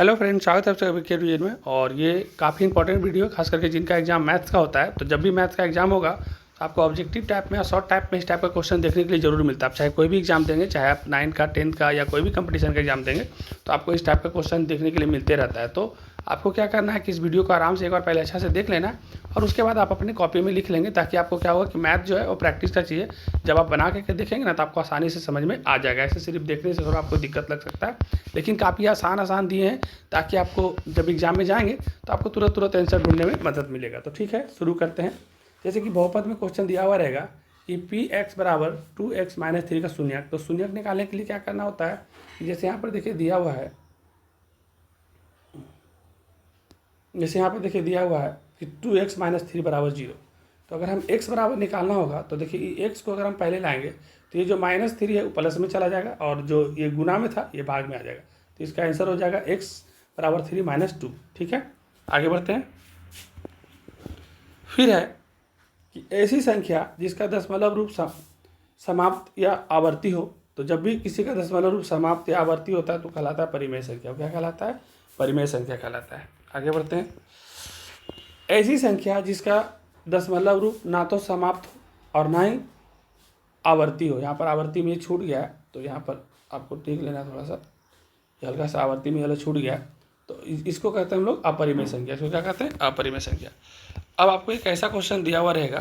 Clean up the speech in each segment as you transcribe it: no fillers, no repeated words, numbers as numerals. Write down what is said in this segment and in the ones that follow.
Hello friends, स्वागत है आपका के वीडियो में। और ये काफ़ी इंपॉर्टेंट वीडियो है, खास करके जिनका एग्जाम मैथ्स का होता है। तो जब भी मैथ्स का एग्जाम होगा तो आपको ऑब्जेक्टिव टाइप में या शॉर्ट टाइप में इस टाइप का क्वेश्चन देखने के लिए जरूर मिलता है। आप चाहे कोई भी एग्जाम देंगे, चाहे आप 9th का 10th का या कोई भी कंपटीशन का एग्जाम देंगे, तो आपको इस टाइप का क्वेश्चन देखने के लिए मिलते रहता है। तो आपको क्या करना है कि इस वीडियो को आराम से एक बार पहले अच्छा से देख लेना है और उसके बाद आप अपनी कॉपी में लिख लेंगे, ताकि आपको क्या होगा कि मैथ जो है वो प्रैक्टिस का चाहिए। जब आप बना के देखेंगे ना तो आपको आसानी से समझ में आ जाएगा। ऐसे सिर्फ देखने से थोड़ा आपको दिक्कत लग सकता है, लेकिन काफ़ी आसान दिए हैं, ताकि आपको जब एग्जाम में जाएंगे तो आपको तुरंत आंसर ढूंढने में मदद मिलेगा। तो ठीक है, शुरू करते हैं। जैसे कि बहुपद में क्वेश्चन दिया हुआ रहेगा कि px बराबर 2x - 3 का शून्यक। तो शून्यक निकालने के लिए क्या करना होता है कि जैसे यहाँ पर देखिए दिया हुआ है, कि 2x - 3 बराबर 0। तो अगर हम x बराबर निकालना होगा तो देखिए x को अगर हम पहले लाएंगे तो ये जो -3 है वो प्लस में चला जाएगा, और जो ये गुना में था ये भाग में आ जाएगा। तो इसका आंसर हो जाएगा x बराबर 3 - 2। ठीक है, आगे बढ़ते हैं। फिर है कि ऐसी संख्या जिसका दशमलव रूप समाप्त या आवर्ती हो। तो जब भी किसी का दशमलव रूप समाप्त या आवर्ती होता है तो कहलाता है परिमेय संख्या। क्या कहलाता है? परिमेय संख्या कहलाता है। आगे बढ़ते हैं। ऐसी संख्या जिसका दशमलव रूप ना तो समाप्त हो और ना ही आवर्ती हो। यहाँ पर आवर्ती में छूट गया है, तो यहाँ पर आपको ठीक लेना थोड़ा सा, हल्का सा आवर्ती में छूट गया। तो इसको कहते हैं हम लोग अपरिमेय संख्या। इसको क्या कहते हैं? अपरिमेय संख्या। अब आपको एक ऐसा क्वेश्चन दिया हुआ रहेगा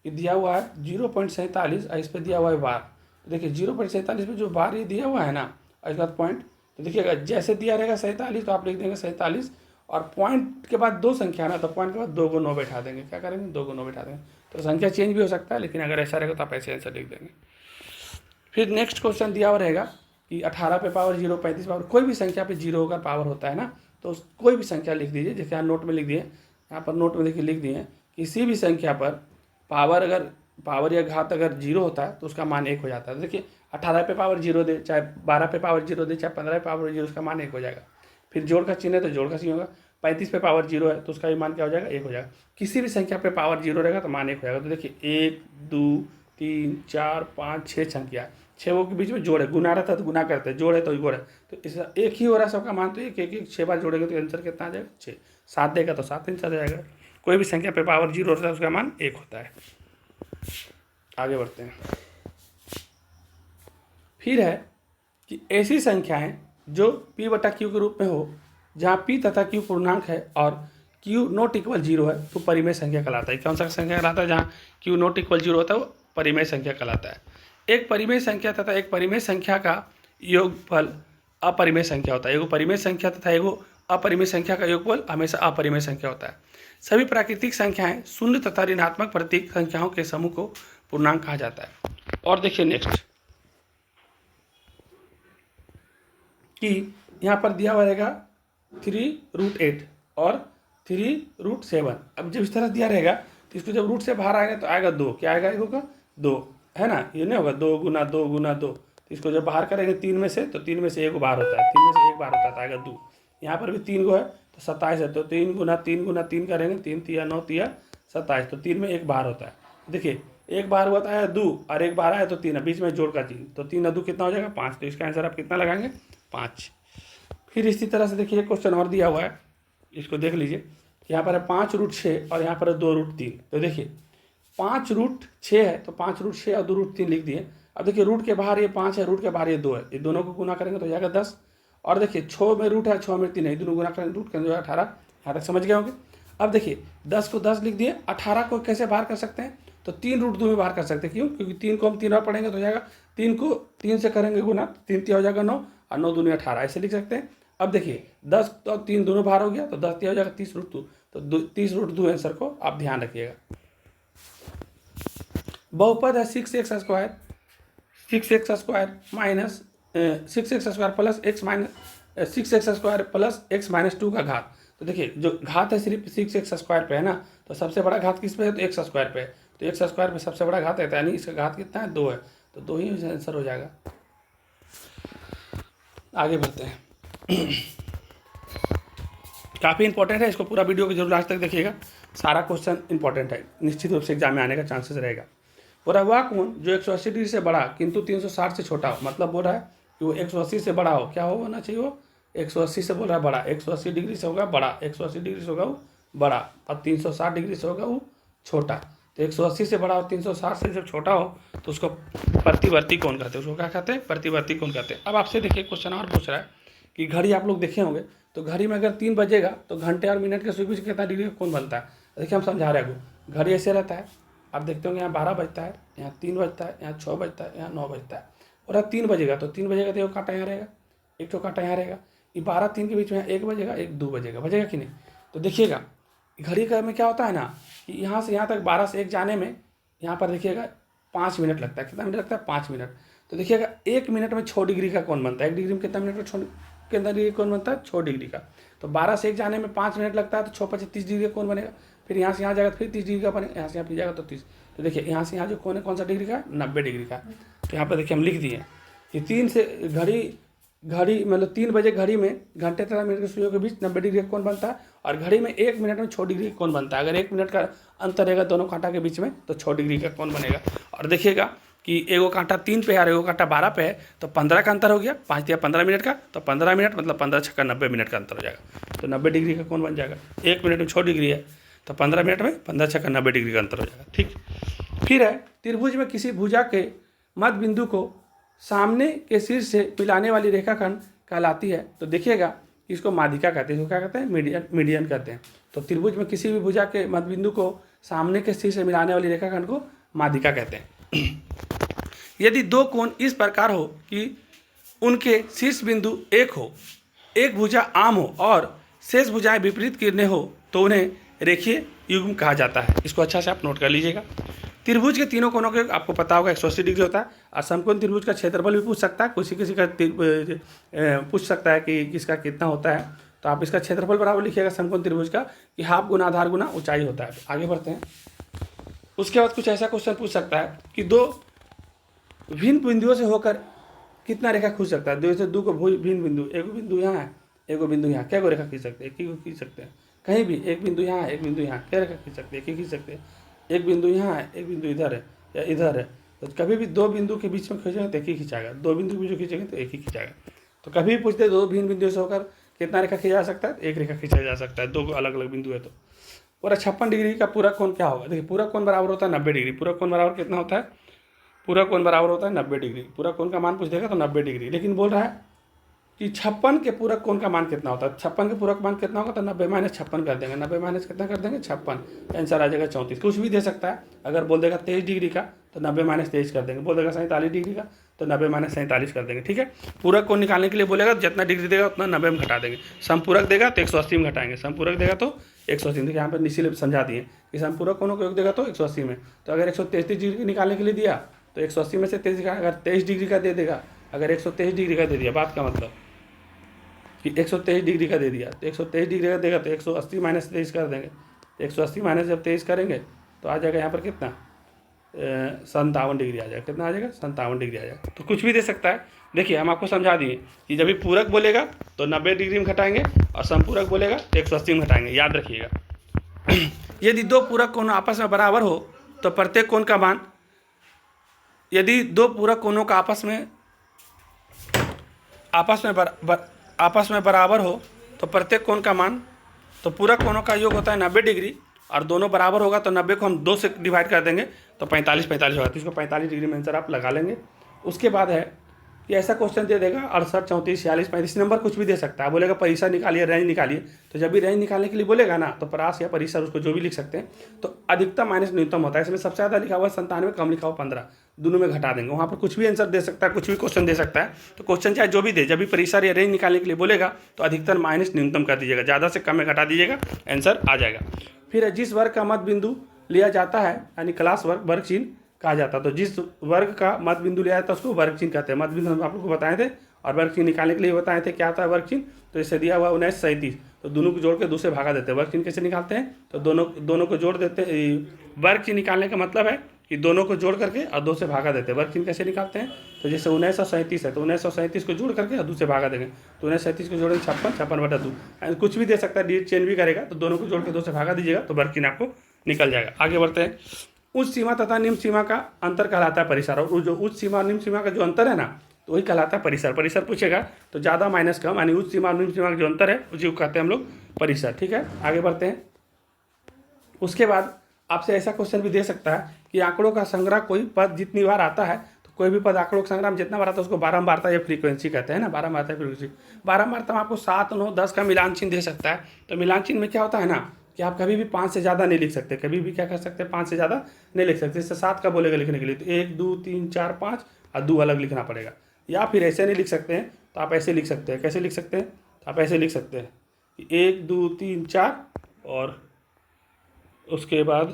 कि दिया हुआ है 0.47 और इस पर दिया हुआ है बार। तो देखिए 0.47 में जो बार ये दिया हुआ है ना, और इसके बाद पॉइंट, तो देखिएगा जैसे दिया रहेगा 47 तो आप लिख देंगे 47, और पॉइंट के बाद दो संख्या ना, तो पॉइंट के बाद 2 को 9 बैठा देंगे। क्या करेंगे? 2 को 9 बैठा देंगे। तो संख्या चेंज भी हो सकता है, लेकिन अगर ऐसा रहेगा तो आप ऐसे आंसर लिख देंगे। फिर नेक्स्ट क्वेश्चन दिया हुआ रहेगा कि 18 पे पावर 0, 35 पावर, कोई भी संख्या पे 0 होकर पावर होता है ना, तो कोई भी संख्या लिख दीजिए। जैसे यहाँ नोट में लिख दिए, यहाँ पर नोट में देखिए लिख दिए, किसी भी संख्या पर पावर या घात अगर 0 होता है तो उसका मान 1 हो जाता है। तो देखिए 18 पे पावर 0 दे, चाहे 12 पे पावर 0 दे, चाहे 15 पे पावर 0, उसका मान 1 हो जाएगा। फिर जोड़ का चिन्ह है तो जोड़ का चिन्ह होगा। 35 पे पावर 0 है तो उसका भी मान क्या हो जाएगा? 1 हो जाएगा। किसी भी संख्या पे पावर 0 रहेगा तो मान 1 हो जाएगा। तो देखिए 1, 2, 3, 4, 5, 6 संख्या, 6 के बीच में जोड़ है। गुना रहता है तो गुना करते हैं, जोड़ है तो जोड़ है। तो इस एक ही हो रहा है सबका मान, तो एक 6 बार जोड़ेंगे तो आंसर कितना आ जाएगा? 6। 7 देगा तो 7 आंसर आ जाएगा। कोई भी संख्या पे पावर 0 होता है उसका मान 1 होता है। आगे बढ़ते हैं। फिर है कि ऐसी संख्याएं जो p बटा q के रूप में हो, जहाँ p तथा q पूर्णांक है और q नॉट इक्वल 0 है, तो परिमेय संख्या कहलाता है। कौन सा संख्या कहलाता है? जहाँ q नॉट इक्वल 0 होता है वो परिमेय संख्या कहलाता है। एक परिमेय संख्या तथा एक परिमेय संख्या का योगफल अपरिमेय संख्या होता है। एगो परिमेय संख्या तथा एगो अपरिमेय संख्या का योगफल हमेशा अपरिमेय संख्या होता है। सभी प्राकृतिक संख्याएं शून्य तथा ऋणात्मक प्रतीक संख्याओं के समूह को पूर्णांक कहा जाता है। और देखिए नेक्स्ट कि यहाँ पर दिया हुआ रहेगा 3√8 और 3√7। अब जब इस तरह दिया रहेगा तो इसको जब रूट से बाहर आएगा तो आएगा 2। क्या आएगा? होगा 2, है ना? ये नहीं होगा 2 गुना 2 गुना 2। तो इसको जब बाहर करेंगे 3 में से, तो 3 में से 1 बाहर होता है, 3 में से 1 बाहर होता है तो आएगा 2। यहाँ पर भी 3 गो है तो 27 है, तो 3 गुना 3 गुना 3 करेंगे, 3 तिया 9 तिया 27, तो 3 में 1 बाहर होता है। देखिए 1 बाहर हुआ तो आया 2, और 1 बाहर आया तो 3 है, बीच में जोड़ का 3, तो 3 और 2 कितना हो जाएगा? 5। तो इसका आंसर आप कितना लगाएंगे? 5। फिर इसी तरह से देखिए क्वेश्चन और दिया हुआ है, इसको देख लीजिए। यहाँ पर है 5√6 और यहाँ पर है 2√3। तो देखिए 5√6 है तो 5√6 और 2√3 लिख दिए। अब देखिए रूट के बाहर ये 5 है, रूट के बाहर ये 2 है, ये दोनों को गुना करेंगे तो जाएगा 10। और देखिए 6 में रूट है, 6 में 3 है, दोनों गुना करेंगे, रूट करेंगे 18। यहाँ तक समझ गए होंगे। अब देखिए 10 को 10 लिख दिए। 18 को कैसे बाहर कर सकते हैं? तो 3√2 में बाहर कर सकते हैं। क्यों? क्योंकि 3 को हम 3 बार पढ़ेंगे तो हो जाएगा, 3 को 3 से करेंगे गुना, 3 तिया हो जाएगा 9, और 9 दूनी 18, ऐसे लिख सकते हैं। अब देखिए 10 तो 3 दोनों बाहर हो गया, तो 10 तिया हो जाएगा 30√2। तो 30√2 आंसर को आप ध्यान रखिएगा। बहुपद है 6x square, 6x square minus 6x square plus x minus 6x square plus x - 2 का घात। तो देखिए जो घात है सिर्फ 6x स्क्वायर पे है ना, तो सबसे बड़ा घात किस पे है? तो x स्क्वायर पे है। तो x स्क्वायर पे सबसे बड़ा घात है, यानी इसका घात कितना है? 2 है, तो 2 ही आंसर हो जाएगा। आगे बढ़ते हैं। काफ़ी इंपॉर्टेंट है, इसको पूरा वीडियो को जरूर लास्ट तक देखिएगा। सारा क्वेश्चन इंपॉर्टेंट है, निश्चित रूप से एग्जाम में आने का चांसेस रहेगा। बोल रहा है वह कोण जो 180 डिग्री से बड़ा किंतु 360 से छोटा हो। मतलब बोल रहा है कि वो 180 से बड़ा हो, क्या होना चाहिए? वो 180 से बोल रहा है बड़ा, 180 डिग्री से होगा बड़ा, 180 डिग्री से होगा वो बड़ा, और 360 डिग्री से होगा वो छोटा। तो 180 से बड़ा और 360 से जब छोटा हो तो उसको प्रतिवर्ती कोण कहते हैं। उसको क्या कहते हैं? प्रतिवर्ती कोण कहते हैं। अब आपसे देखिए क्वेश्चन और पूछ रहा है कि घड़ी आप लोग देखे होंगे, तो घड़ी में अगर 3 बजेगा तो घंटे और मिनट के बीच कितना डिग्री का कोण बनता है? देखिए हम समझा रहे हैं। घड़ी ऐसे रहता है, आप देखते होंगे यहाँ 12 बजता है, यहाँ 3 बजता है, यहाँ 6 बजता है, यहाँ 9 बजता है, और अब 3 बजेगा तो 3 बजेगा तो एक कांटा यहाँ रहेगा, एक तो कांटा यहाँ रहेगा। ये 12-3 के बीच में 1 बजेगा, 1-2 बजेगा, बजेगा कि नहीं? तो देखिएगा घड़ी का में क्या होता है ना कि यहाँ से यहाँ तक 12 से 1 जाने में यहाँ पर देखिएगा 5 मिनट लगता है। कितना मिनट लगता है? 5 मिनट। तो देखिएगा 1 मिनट में 6 डिग्री का कोण बनता है। 1 डिग्री में कितना मिनट में 6 कितना डिग्री कोण बनता है? 6 डिग्री का। तो 12 से 1 जाने में 5 मिनट लगता है, तो 6 5 30 डिग्री का कोण बनेगा। फिर यहाँ से यहाँ जाएगा तो फिर 30 डिग्री का बनेगा, यहाँ से यहाँ फिर जाएगा तो 30। तो देखिए यहाँ से यहाँ जो कोण है कौन सा डिग्री का है? 90 डिग्री का। तो यहाँ पर देखिए हम लिख दिए कि 3 से घड़ी मतलब 3 बजे घड़ी में घंटे तथा मिनट के सुइयों के बीच 90 डिग्री का कोण बनता है, और घड़ी में 1 मिनट में 6 डिग्री का कोण बनता है। अगर 1 मिनट का अंतर रहेगा दोनों कांटा के बीच में तो 6 डिग्री का कोण बनेगा। और देखिएगा कि एगो कांटा 3 पे है और एगो कांटा 12 पे है, तो 15 का अंतर हो गया, 5 या 15 मिनट का, तो 15 मिनट मतलब 15 छक्का 90 मिनट का अंतर हो जाएगा। तो 90 डिग्री का कोण बन जाएगा। 1 मिनट में 6 डिग्री है तो 15 मिनट में 15 छक्का 90 डिग्री का अंतर हो जाएगा। ठीक। फिर है त्रिभुज में किसी भुजा के मध्य बिंदु को सामने के शीर्ष से मिलाने वाली रेखाखंड कहलाती है। तो देखिएगा इसको माध्यिका कहते हैं। इसको क्या कहते हैं? मीडियन कहते हैं। तो त्रिभुज में किसी भी भुजा के मध्य बिंदु को सामने के शीर्ष से मिलाने वाली रेखाखंड को माध्यिका कहते हैं। यदि 2 कोण इस प्रकार हो कि उनके शीर्ष बिंदु एक हो, एक भुजा आम हो और शेष भुजाएं विपरीत किरणें हो, तो उन्हें रेखीय युग्म कहा जाता है। इसको अच्छा से आप नोट कर लीजिएगा। त्रिभुज के तीनों कोणों के आपको पता होगा 180 डिग्री होता है, और समकोण त्रिभुज का क्षेत्रफल भी पूछ सकता है, किसी का पूछ सकता है कि किसका कितना होता है। तो आप इसका क्षेत्रफल बराबर लिखिएगा समकोण त्रिभुज का कि हाफ गुना आधार गुना ऊंचाई होता है। आगे बढ़ते हैं। उसके बाद कुछ ऐसा क्वेश्चन पूछ सकता है कि 2 भिन्न बिंदुओं से होकर कितना रेखा खींच सकता है? 2 से 2 को भिन्न बिंदु, एक बिंदु यहाँ है, एक बिंदु यहाँ, क्या को रेखा खींच सकते हैं? एक ही को खींच सकते हैं। कहीं भी एक बिंदु यहाँ है, एक बिंदु यहाँ, क्या रेखा खींच सकते हैं? एक ही खींच सकते हैं। एक बिंदु यहाँ है, एक बिंदु इधर है या इधर है, तो कभी भी 2 बिंदु के बीच में खींचेंगे तो एक ही खींचाएगा, 2 बिंदु के बीच में खींचेंगे तो एक ही खींचाएगा। तो कभी भी पूछते 2 भिन्न बिंदुओं से होकर कितना रेखा खींचा जा सकता है? एक रेखा खींचा जा सकता है, 2 अलग अलग बिंदु है तो। और 56 डिग्री का पूरक कोण क्या होगा? देखिए पूरक कोण बराबर होता है 90 डिग्री। पूरक कोण बराबर कितना होता है? पूरक कोण बराबर होता है 90 डिग्री। पूरक कोण का मान पूछ देगा तो 90 डिग्री। लेकिन बोल रहा है कि 56 के पूरक कोण का मान कितना होता है? 56 के पूरक मान कितना होगा? तो 90 माइनस 56 कर देंगे। 90 माइनस कितना कर देंगे? 56। आंसर आ जाएगा 34। कुछ भी दे सकता है। अगर बोल देगा 23 डिग्री का तो 90 माइनस 23 कर देंगे। बोल देगा 47 डिग्री का तो 90 माइनस 47 कर देंगे। ठीक है। पूरक कोण निकालने के लिए बोलेगा जितना डिग्री देगा उतना 90 में घटा देंगे। समपूरक देगा तो 180 में घटाएंगे। समपूरक देगा तो 180। देखिए यहाँ पर इसीलिए समझा दिए कि समपूरक कोणों को योग देगा तो 180 में। तो अगर 133 डिग्री निकालने के लिए दिया तो 180 में से 23 का, अगर 23 डिग्री का दे देगा, अगर 123 डिग्री का दे दिया, बात का मतलब कि 123 डिग्री का दे दिया तो 123 डिग्री का देगा तो 180 माइनस 23 कर देंगे। 180 माइनस जब 23 करेंगे तो आ जाएगा यहाँ पर कितना? 57 डिग्री आ जाएगा। कितना आ जाएगा? 57 डिग्री आ जाएगा। तो कुछ भी दे सकता है। देखिए हम आपको समझा दिए कि जब भी पूरक बोलेगा तो 90 डिग्री में घटाएंगे और समपूरक बोलेगा तो 180 में घटाएंगे। याद रखिएगा। यदि 2 पूरक कोण आपस में बराबर हो तो प्रत्येक कोण का मान, यदि 2 पूरक कोणों का आपस में बराबर हो तो प्रत्येक कोण का मान, तो पूरक कोणों का योग होता है 90 डिग्री और दोनों बराबर होगा तो 90 को हम 2 से डिवाइड कर देंगे तो 45 होगा। तो इसको 45 डिग्री में आंसर आप लगा लेंगे। उसके बाद है कि ऐसा क्वेश्चन दे देगा 68, 34, 46, 35 नंबर कुछ भी दे सकता है। बोलेगा परिसर निकालिए, रेंज निकालिए। तो जब भी रेंज निकालने के लिए बोलेगा ना तो परास या परिसर उसको जो भी लिख सकते हैं। तो अधिकतम माइनस न्यूनतम होता है। इसमें सबसे ज़्यादा लिखा हुआ 97, कम लिखा हुआ 15, दोनों में घटा देंगे। वहाँ पर कुछ भी आंसर दे सकता है, कुछ भी क्वेश्चन दे सकता है। तो क्वेश्चन चाहे जो भी दे, जब भी परिसर या रेंज निकालने के लिए बोलेगा तो अधिकतम माइनस न्यूनतम कर दीजिएगा, ज़्यादा से कम में घटा दीजिएगा, आंसर आ जाएगा। फिर जिस वर्ग का मध्य बिंदु लिया जाता है यानी क्लास वर्ग, वर्ग चिन्ह कहा जाता है। तो जिस वर्ग का मध्य बिंदु लिया जाता है उसको वर्ग चिन्ह कहते हैं। मध्य बिंदु हम आप लोग को बताए थे और वर्ग चिन्ह निकालने के लिए बताए थे क्या आता है वर्ग चिन्ह। तो इसे दिया हुआ 1937, तो दोनों को जोड़ के 2 से भागा देते हैं। वर्ग चिन्ह कैसे निकालते हैं? तो दोनों को जोड़ देते हैं। वर्ग चिन्ह निकालने का मतलब है कि दोनों को जोड़ करके और 2 से भागा देते हैं। वर्ग चिन्ह कैसे निकालते हैं? तो जैसे 1937 है तो 1937 को जोड़ करके और 2 से भागा देंगे। तो 1937 को जोड़ेंगे 56, 56/2। कुछ भी दे सकता है, डिजिट चेंज भी करेगा। तो दोनों को जोड़ के 2 से भागा दीजिएगा तो वर्ग चिन्ह आपको निकल जाएगा। आगे बढ़ते हैं। उच्च सीमा तथा निम्न सीमा का अंतर कहलाता है परिसर। और जो उच्च सीमा और निम्न सीमा का जो अंतर है ना, तो वही कहलाता है परिसर। परिसर पूछेगा तो ज़्यादा माइनस कम यानी उच्च सीमा और निम्न सीमा का जो अंतर है उसी को कहते हैं हम लोग परिसर। ठीक है, आगे बढ़ते हैं। उसके बाद आपसे ऐसा क्वेश्चन भी दे सकता है कि आंकड़ों का संग्रह कोई पद जितनी बार आता है, तो कोई भी पद आंकड़ों का संग्रह में जितना बार आता है उसको बारंबारता या फ्रीक्वेंसी कहते हैं ना, बारंबारता फ्रीक्वेंसी। बारंबारता में आपको 7, 9, 10 का मिलान चिन्ह दे सकता है। तो मिलान चिन्ह में क्या होता है ना कि आप कभी भी 5 से ज़्यादा नहीं लिख सकते, कभी भी क्या कर सकते हैं 5 से ज़्यादा नहीं लिख सकते। इससे 7 का बोलेगा लिखने के लिए तो 1, 2, 3, 4, 5 और 2 अलग लिखना पड़ेगा। या फिर ऐसे नहीं लिख सकते हैं तो आप ऐसे लिख सकते हैं। कैसे लिख सकते हैं? तो आप ऐसे लिख सकते हैं कि 1, 2, 3, 4 और उसके बाद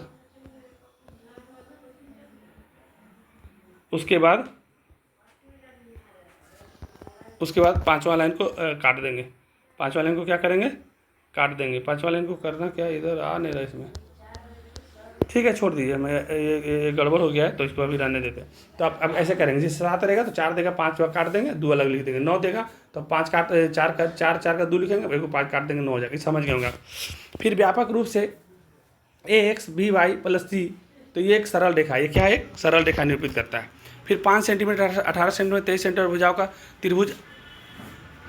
पांचवा लाइन को काट देंगे। पांचवा लाइन को क्या करेंगे? काट देंगे। पांचवा लाइन को करना क्या, इधर आ नहीं रहा इसमें, ठीक है छोड़ दीजिए, मैं ये गड़बड़ हो गया है तो इसको अभी रहने देते हैं। तो आप अब ऐसे करेंगे, जैसे 7 रहेगा तो 4 देगा 5 काट देंगे, 2 अलग लिख देंगे। 9 देगा तो 5 काट 4 का 2 लिखेंगे, एक को 5 काट देंगे, 9 हो जाएगा। समझ गए होंगे। फिर व्यापक रूप से ax by प्लस c, तो ये एक सरल रेखा, ये क्या है? एक सरल रेखा निरूपित करता है। फिर 5 सेंटीमीटर 18 सेंटीमीटर 23 सेंटीमीटर भुजाओं का त्रिभुज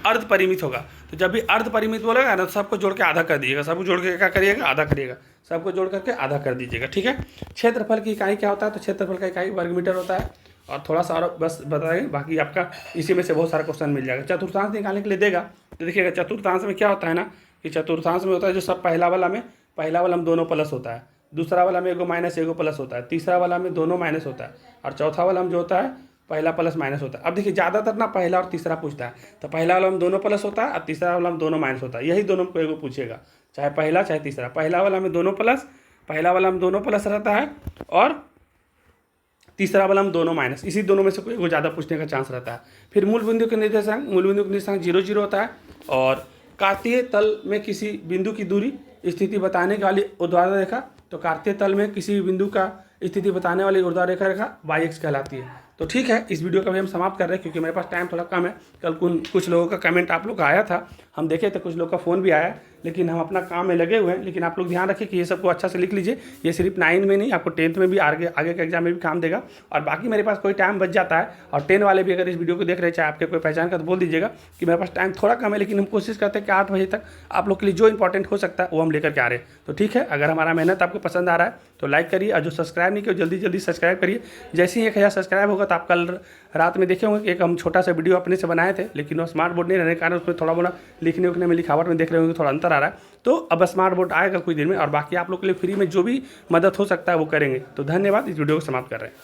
अर्ध परिमित होगा। तो जब भी अर्ध परिमित बोलेगा ना तो सबको जोड़ के आधा कर दीजिएगा, सबको जोड़ के क्या करिएगा? आधा करिएगा, सबको जोड़ करके आधा कर दीजिएगा। ठीक है। क्षेत्रफल की इकाई क्या होता है? तो क्षेत्रफल का इकाई वर्ग मीटर होता है। और थोड़ा सा और बस बताएंगे, बाकी आपका इसी में से बहुत सारा क्वेश्चन मिल जाएगा। चतुर्थांश निकालने के लिए देगा तो देखिएगा चतुर्थांश में क्या होता है ना कि चतुर्थांश में होता है जो सब पहला वाला में दोनों प्लस होता है, दूसरा वाला में एगो माइनस एगो प्लस होता है, तीसरा वाला में दोनों माइनस होता है, और चौथा वाला में जो होता है पहला प्लस माइनस होता है। अब देखिए ज़्यादातर ना पहला और तीसरा पूछता है, तो पहला वाला में दोनों प्लस होता है और तीसरा वाला में दोनों माइनस होता है। यही दोनों को एगो पूछेगा, चाहे पहला चाहे तीसरा। पहला वाला में दोनों प्लस रहता है और तीसरा वाला में दोनों माइनस, इसी दोनों में से कोई एगो ज़्यादा पूछने का चांस रहता है। फिर मूल बिंदु के निर्देशांक 0, 0 होता है। और कार्तीय तल में किसी बिंदु की दूरी स्थिति बताने वाली ऊर्ध्वाधर रेखा, तो कार्तीय तल में किसी बिंदु का स्थिति बताने वाली ऊर्ध्वाधर रेखा y-x कहलाती है। तो ठीक है, इस वीडियो का भी हम समाप्त कर रहे हैं क्योंकि मेरे पास टाइम थोड़ा कम है। कल कुछ लोगों का कमेंट आप लोग का आया था, हम देखे थे, कुछ लोग का फ़ोन भी आया, लेकिन हम अपना काम में लगे हुए हैं। लेकिन आप लोग ध्यान रखिए कि ये सबको अच्छा से लिख लीजिए। ये सिर्फ 9 में नहीं, आपको 10th में भी आगे के एग्जाम में भी काम देगा। और बाकी मेरे पास कोई टाइम बच जाता है, और 10 वाले भी अगर इस वीडियो को देख रहे हैं, चाहे आपके कोई पहचान का, तो बोल दीजिएगा कि मेरे पास टाइम थोड़ा कम है, लेकिन हम कोशिश करते हैं कि 8 बजे तक आप लोग के लिए जो इंपॉर्टेंट हो सकता है वो हम लेकर के आ रहे हैं। तो ठीक है, अगर हमारा मेहनत आपको पसंद आ रहा है तो लाइक करिए, और जो सब्सक्राइब नहीं किया जल्दी सब्सक्राइब करिए। जैसे ही 1000 सब्सक्राइब होगा तो आप कल रात में देखे होंगे कि एक हम छोटा सा वीडियो अपने से बनाए थे, लेकिन वो स्मार्ट बोर्ड नहीं रहने के कारण उसमें थोड़ा मोड़ा लिखने उखने में, लिखावट में देख रहे होंगे थोड़ा अंतर आ रहा है। तो अब स्मार्ट बोर्ड आएगा कुछ दिन में, और बाकी आप लोग के लिए फ्री में जो भी मदद हो सकता है वो करेंगे। तो धन्यवाद, इस वीडियो को समाप्त कर रहे हैं।